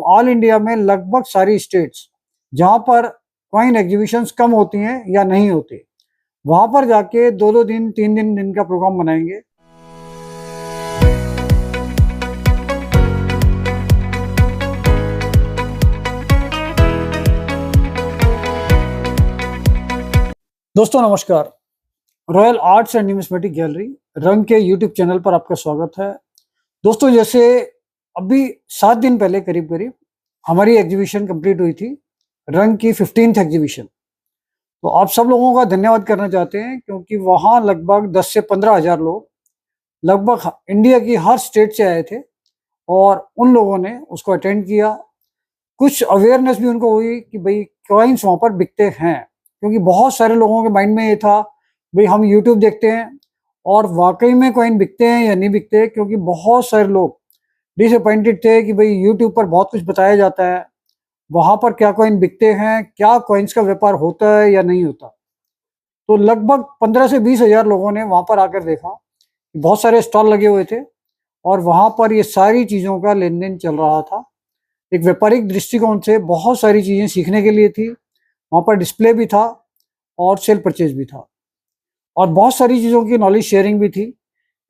All India में लगभग सारी स्टेट्स जहां पर कॉइन एग्जीबिशंस कम होती हैं या नहीं होती, वहां पर जाके 2-2 दिन 3 दिन का प्रोग्राम बनाएंगे। दोस्तों नमस्कार, royal arts and numismatic gallery रंग के यूट्यूब चैनल पर आपका स्वागत है। दोस्तों जैसे अभी 7 दिन पहले करीब करीब हमारी एग्जीबिशन कंप्लीट हुई थी, रंग की 15th एग्जीबिशन। तो आप सब लोगों का धन्यवाद करना चाहते हैं क्योंकि वहाँ लगभग 10 से 15 हज़ार लोग लगभग इंडिया की हर स्टेट से आए थे और उन लोगों ने उसको अटेंड किया। कुछ अवेयरनेस भी उनको हुई कि भाई कॉइन्स वहाँ पर बिकते हैं, क्योंकि बहुत सारे लोगों के माइंड में ये था भाई हम यूट्यूब देखते हैं और वाकई में कॉइन बिकते हैं या नहीं बिकते, क्योंकि बहुत सारे लोग डिसअपॉइंटेड थे कि भाई यूट्यूब पर बहुत कुछ बताया जाता है, वहाँ पर क्या कॉइन बिकते हैं, क्या कॉइन्स का व्यापार होता है या नहीं होता। तो लगभग 15 से 20 हज़ार लोगों ने वहाँ पर आकर देखा, बहुत सारे स्टॉल लगे हुए थे और वहाँ पर ये सारी चीज़ों का लेन देन चल रहा था। एक व्यापारिक दृष्टिकोण से बहुत सारी चीज़ें सीखने के लिए थी, वहाँ पर डिस्प्ले भी था और सेल परचेज भी था और बहुत सारी चीज़ों की नॉलेज शेयरिंग भी थी।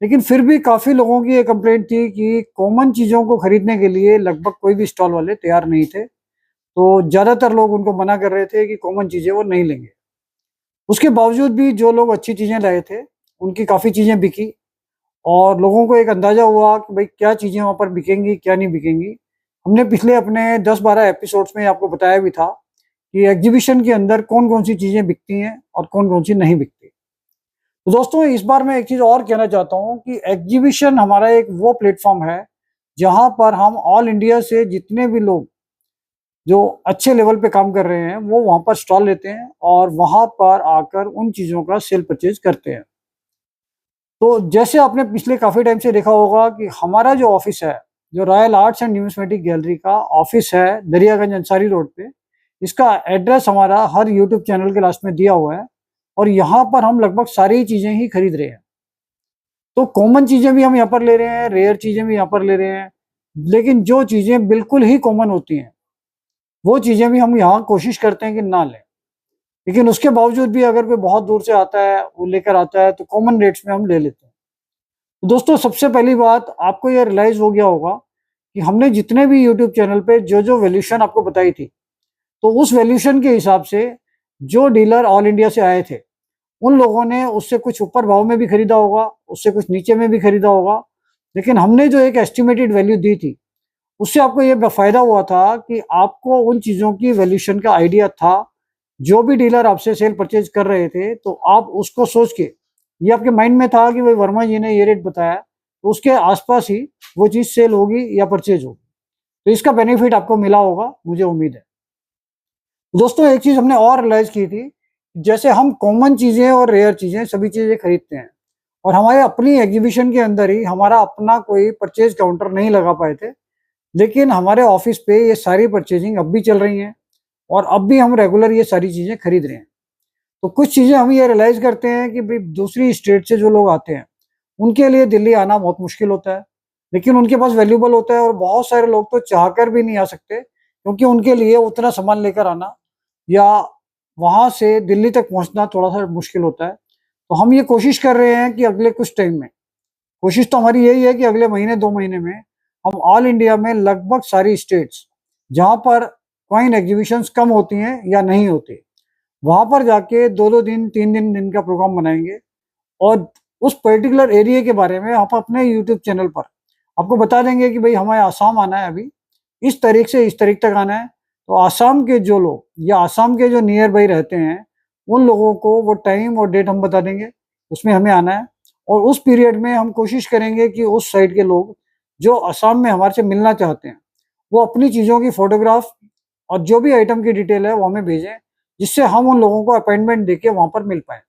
लेकिन फिर भी काफ़ी लोगों की ये कंप्लेंट थी कि कॉमन चीज़ों को खरीदने के लिए लगभग कोई भी स्टॉल वाले तैयार नहीं थे। तो ज़्यादातर लोग उनको मना कर रहे थे कि कॉमन चीज़ें वो नहीं लेंगे। उसके बावजूद भी जो लोग अच्छी चीज़ें लाए थे उनकी काफ़ी चीज़ें बिकी और लोगों को एक अंदाज़ा हुआ कि भाई क्या चीज़ें वहाँ पर बिकेंगी क्या नहीं बिकेंगी। हमने पिछले अपने 10-12 एपिसोड्स में आपको बताया भी था कि एग्जीबिशन के अंदर कौन कौन सी चीज़ें बिकती हैं और कौन कौन सी नहीं बिकती। तो दोस्तों इस बार मैं एक चीज़ और कहना चाहता हूँ कि एग्जीबिशन हमारा एक वो प्लेटफॉर्म है जहाँ पर हम ऑल इंडिया से जितने भी लोग जो अच्छे लेवल पे काम कर रहे हैं वो वहाँ पर स्टॉल लेते हैं और वहाँ पर आकर उन चीज़ों का सेल परचेज करते हैं। तो जैसे आपने पिछले काफ़ी टाइम से देखा होगा कि हमारा जो ऑफिस है, जो royal arts and numismatic gallery का ऑफिस है दरियागंज अंसारी रोड पे, इसका एड्रेस हमारा हर यूट्यूब चैनल के लास्ट में दिया हुआ है और यहाँ पर हम लगभग सारी चीज़ें ही खरीद रहे हैं। तो कॉमन चीज़ें भी हम यहाँ पर ले रहे हैं, रेयर चीज़ें भी यहाँ पर ले रहे हैं, लेकिन जो चीज़ें बिल्कुल ही कॉमन होती हैं वो चीज़ें भी हम यहाँ कोशिश करते हैं कि ना लें। लेकिन उसके बावजूद भी अगर कोई बहुत दूर से आता है वो लेकर आता है तो कॉमन रेट्स में हम ले लेते हैं। तो दोस्तों सबसे पहली बात आपको ये रियलाइज़ हो गया होगा कि हमने जितने भी यूट्यूब चैनल पे जो वैल्यूएशन आपको बताई थी, तो उस वैल्यूएशन के हिसाब से जो डीलर ऑल इंडिया से आए थे उन लोगों ने उससे कुछ ऊपर भाव में भी खरीदा होगा, उससे कुछ नीचे में भी खरीदा होगा, लेकिन हमने जो एक एस्टिमेटेड वैल्यू दी थी उससे आपको ये फायदा हुआ था कि आपको उन चीज़ों की वैल्यूएशन का आइडिया था। जो भी डीलर आपसे सेल परचेज कर रहे थे तो आप उसको सोच के ये आपके माइंड में था कि भाई वर्मा जी ने ये रेट बताया तो उसके आसपास ही वो चीज़ सेल होगी या परचेज होगी। तो इसका बेनिफिट आपको मिला होगा, मुझे उम्मीद है। दोस्तों एक चीज़ हमने और रियलाइज़ की थी, जैसे हम कॉमन चीज़ें और रेयर चीज़ें सभी चीज़ें खरीदते हैं और हमारे अपनी एग्जीबिशन के अंदर ही हमारा अपना कोई परचेज काउंटर नहीं लगा पाए थे, लेकिन हमारे ऑफिस पे ये सारी परचेजिंग अब भी चल रही हैं और अब भी हम रेगुलर ये सारी चीज़ें खरीद रहे हैं। तो कुछ चीज़ें हम ये रियलाइज़ करते हैं कि भाई दूसरी स्टेट से जो लोग आते हैं उनके लिए दिल्ली आना बहुत मुश्किल होता है, लेकिन उनके पास वैल्यूबल होता है और बहुत सारे लोग तो चाहकर भी नहीं आ सकते क्योंकि उनके लिए उतना सामान लेकर आना या वहाँ से दिल्ली तक पहुँचना थोड़ा सा मुश्किल होता है। तो हम ये कोशिश कर रहे हैं कि अगले कुछ टाइम में, कोशिश तो हमारी यही है कि अगले महीने 2 महीने में हम ऑल इंडिया में लगभग सारी स्टेट्स जहाँ पर कॉइन एग्जीबिशंस कम होती हैं या नहीं होती, वहाँ पर जाके 2-2 दिन 3 दिन का प्रोग्राम बनाएंगे और उस पर्टिकुलर एरिया के बारे में आप अपने यूट्यूब चैनल पर आपको बता देंगे कि भाई हमें आसाम आना है, अभी इस तारीख से इस तारीख तक आना है। तो आसाम के जो लोग या आसाम के जो नियर बाई रहते हैं उन लोगों को वो टाइम और डेट हम बता देंगे, उसमें हमें आना है और उस पीरियड में हम कोशिश करेंगे कि उस साइड के लोग जो असम में हमारे से मिलना चाहते हैं वो अपनी चीज़ों की फोटोग्राफ और जो भी आइटम की डिटेल है वो हमें भेजें, जिससे हम उन लोगों को अपॉइंटमेंट देके वहाँ पर मिल पाएँ।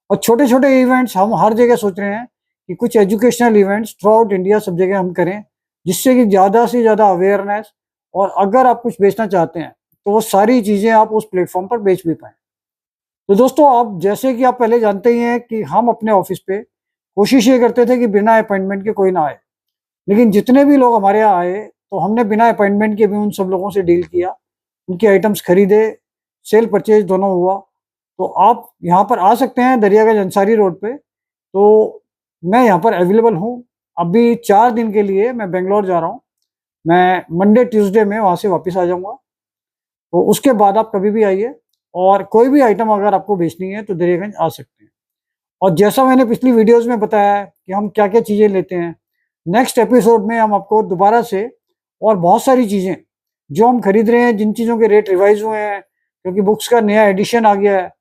और छोटे छोटे इवेंट्स हम हर जगह सोच रहे हैं कि कुछ educational events through out India सब जगह हम करें, जिससे कि ज़्यादा से ज़्यादा अवेयरनेस, और अगर आप कुछ बेचना चाहते हैं तो वो सारी चीज़ें आप उस प्लेटफॉर्म पर बेच भी पाएँ। तो दोस्तों आप जैसे कि आप पहले जानते ही हैं कि हम अपने ऑफिस पे कोशिश ये करते थे कि बिना अपॉइंटमेंट के कोई ना आए, लेकिन जितने भी लोग हमारे यहाँ आए तो हमने बिना अपॉइंटमेंट के भी उन सब लोगों से डील किया, उनके आइटम्स खरीदे, सेल परचेज दोनों हुआ। तो आप यहाँ पर आ सकते हैं दरियागंज अंसारी रोड पे। तो मैं यहाँ पर अवेलेबल हूँ। अभी 4 दिन के लिए मैं बेंगलोर जा रहा हूँ। मैं मंडे ट्यूसडे में वहाँ से वापस आ जाऊँगा। तो उसके बाद आप कभी भी आइए और कोई भी आइटम अगर आपको बेचनी है तो दरियागंज आ सकते हैं। और जैसा मैंने पिछली वीडियोज़ में बताया है कि हम क्या-क्या चीज़ें लेते हैं, नेक्स्ट एपिसोड में हम आपको दोबारा से और बहुत सारी चीज़ें जो हम खरीद रहे हैं, जिन चीज़ों के रेट रिवाइज़ हुए हैं, क्योंकि बुक्स का नया एडिशन आ गया है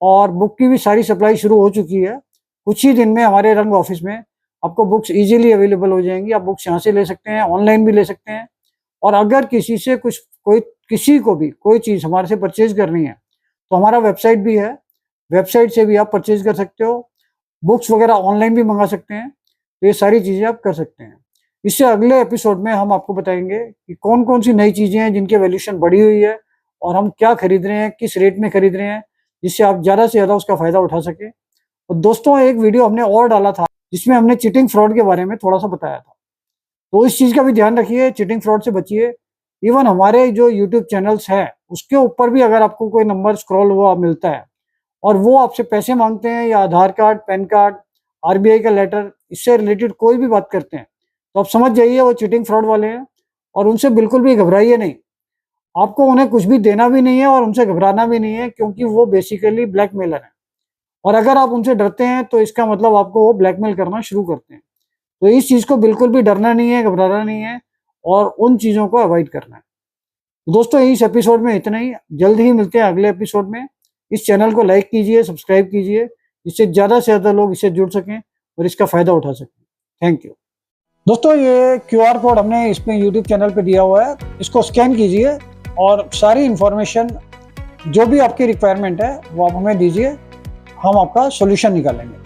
और बुक की भी सारी सप्लाई शुरू हो चुकी है। कुछ ही दिन में हमारे रंग ऑफिस में आपको बुक्स ईज़िली अवेलेबल हो जाएँगी। आप बुक्स यहाँ से ले सकते हैं, ऑनलाइन भी ले सकते हैं। और अगर किसी को भी कोई चीज़ हमारे से परचेज़ करनी है, तो हमारा वेबसाइट भी है। वेबसाइट से भी आप परचेज़ कर सकते हो। बुक्स वगैरह ऑनलाइन भी मंगा सकते हैं। तो ये सारी चीज़ें आप कर सकते हैं। इससे अगले एपिसोड में हम आपको बताएँगे कि कौन-कौन सी नई चीज़ें हैं जिनकी वैल्यूएशन बढ़ी हुई है और हम क्या खरीद रहे हैं, किस रेट में खरीद रहे हैं, जिससे आप ज़्यादा से ज़्यादा उसका फ़ायदा उठा सकें। और दोस्तों, एक वीडियो हमने और डाला था जिसमें हमने चीटिंग फ्रॉड के बारे में थोड़ा-सा बताया था। तो इस चीज़ का भी ध्यान रखिए, चीटिंग फ्रॉड से बचिए। इवन हमारे जो यूट्यूब चैनल्स हैं, उसके ऊपर भी अगर आपको कोई नंबर स्क्रॉल हुआ मिलता है और वो आपसे पैसे माँगते हैं या आधार कार्ड, पैन कार्ड, आरबीआई का लेटर, इससे रिलेटेड कोई भी बात करते हैं, तो आप समझ जाइए वो चीटिंग फ्रॉड वाले हैं और उनसे बिल्कुल भी घबराइए नहीं। आपको उन्हें कुछ भी देना भी नहीं है और उनसे घबराना भी नहीं है, क्योंकि वो बेसिकली ब्लैकमेलर हैं। और अगर आप उनसे डरते हैं तो इसका मतलब आपको वो ब्लैकमेल करना शुरू करते हैं। तो इस चीज़ को बिल्कुल भी डरना नहीं है, घबराना नहीं है और उन चीज़ों को अवॉइड करना है। तो दोस्तों, इस एपिसोड में इतना ही। जल्द ही मिलते हैं अगले एपिसोड में। इस चैनल को लाइक कीजिए, सब्सक्राइब कीजिए, जिससे ज़्यादा से ज़्यादा लोग इससे जुड़ सकें और इसका फ़ायदा उठा सकें। Thank you. दोस्तों, ये क्यूआर कोड हमने इसमें यूट्यूब चैनल पे दिया हुआ है। इसको स्कैन कीजिए और सारी इन्फॉर्मेशन जो भी आपकी रिक्वायरमेंट है वो आप हमें दीजिए। हम आपका सॉल्यूशन निकालेंगे।